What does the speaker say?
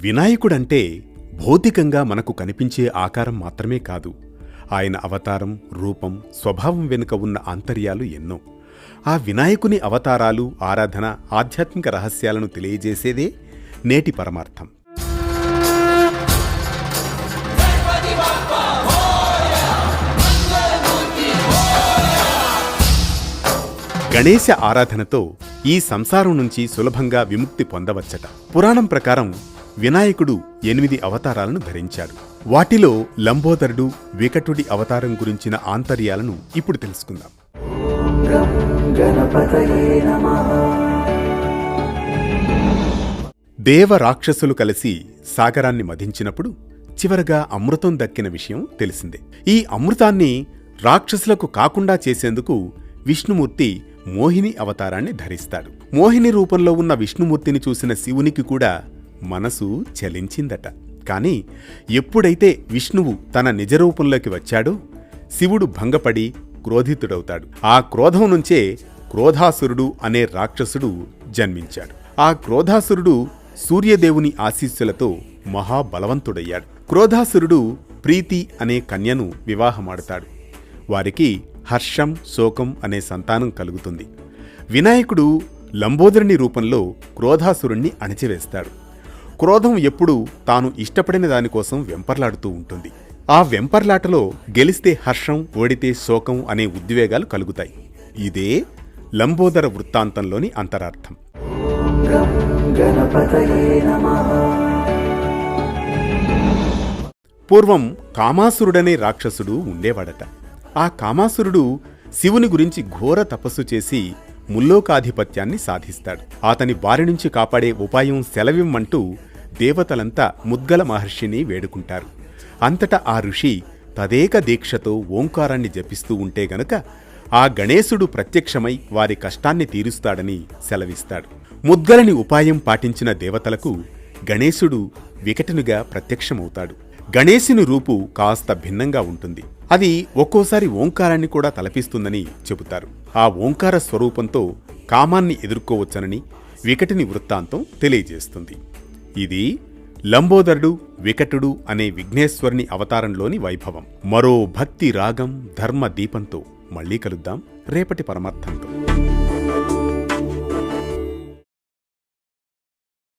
వినాయకుడంటే భౌతికంగా మనకు కనిపించే ఆకారం మాత్రమే కాదు, ఆయన అవతారం, రూపం, స్వభావం వెనుక ఉన్న ఆంతర్యాలు ఎన్నో. ఆ వినాయకుని అవతారాలు, ఆరాధన, ఆధ్యాత్మిక రహస్యాలను తెలియజేసేదే నేటి పరమార్థం. గణేశ ఆరాధనతో ఈ సంసారం నుంచి సులభంగా విముక్తి పొందవచ్చట. పురాణం ప్రకారం వినాయకుడు 8 అవతారాలను ధరించాడు. వాటిలో లంబోదరుడు, వికటుడి అవతారం గురించిన ఆంతర్యాలను ఇప్పుడు తెలుసుకుందాం. దేవ రాక్షసులు కలిసి సాగరాన్ని మధించినప్పుడు చివరగా అమృతం దక్కిన విషయం తెలిసిందే. ఈ అమృతాన్ని రాక్షసులకు కాకుండా చేసేందుకు విష్ణుమూర్తి మోహిని అవతారాన్ని ధరిస్తాడు. మోహిని రూపంలో ఉన్న విష్ణుమూర్తిని చూసిన శివునికి కూడా మనసు చలించిందట. కాని ఎప్పుడైతే విష్ణువు తన నిజరూపంలోకి వచ్చాడో శివుడు భంగపడి క్రోధితుడవుతాడు. ఆ క్రోధం నుంచే క్రోధాసురుడు అనే రాక్షసుడు జన్మించాడు. ఆ క్రోధాసురుడు సూర్యదేవుని ఆశీస్సులతో మహాబలవంతుడయ్యాడు. క్రోధాసురుడు ప్రీతి అనే కన్యను వివాహమాడతాడు. వారికి హర్షం, శోకం అనే సంతానం కలుగుతుంది. వినాయకుడు లంబోదరుని రూపంలో క్రోధాసురుణ్ణి అణచివేస్తాడు. క్రోధం ఎప్పుడూ తాను ఇష్టపడిన దానికోసం వెంపర్లాడుతూ ఉంటుంది. ఆ వెంపర్లాటలో గెలిస్తే హర్షం, ఓడితే శోకం అనే ఉద్వేగాలు కలుగుతాయి. ఇదే లంబోదర వృత్తాంతంలోని అంతరార్థం. పూర్వం కామాసురుడనే రాక్షసుడు ఉండేవాడట. ఆ కామాసురుడు శివుని గురించి ఘోర తపస్సు చేసి ముల్లోకాధిపత్యాన్ని సాధిస్తాడు. అతని బారి నుంచి కాపాడే ఉపాయం సెలవిమ్మంటూ దేవతలంతా ముద్గల మహర్షిని వేడుకుంటారు. అంతటా ఆ ఋషి తదేక దీక్షతో ఓంకారాన్ని జపిస్తూ ఉంటే గనుక ఆ గణేశుడు ప్రత్యక్షమై వారి కష్టాన్ని తీరుస్తాడని సెలవిస్తాడు. ముద్గలని ఉపాయం పాటించిన దేవతలకు గణేశుడు వికటునిగా ప్రత్యక్షమవుతాడు. గణేశుని రూపు కాస్త భిన్నంగా ఉంటుంది. అది ఒక్కోసారి ఓంకారాన్ని కూడా తలపిస్తుందని చెబుతారు. ఆ ఓంకార స్వరూపంతో కామాన్ని ఎదుర్కోవచ్చనని వికటుని వృత్తాంతం తెలియజేస్తుంది. ఇది లంబోదరుడు, వికటుడు అనే విఘ్నేశ్వరుని అవతారంలోని వైభవం. మరో భక్తి రాగం, ధర్మ దీపంతో మళ్లీ కలుద్దాం రేపటి పరమార్థంతో.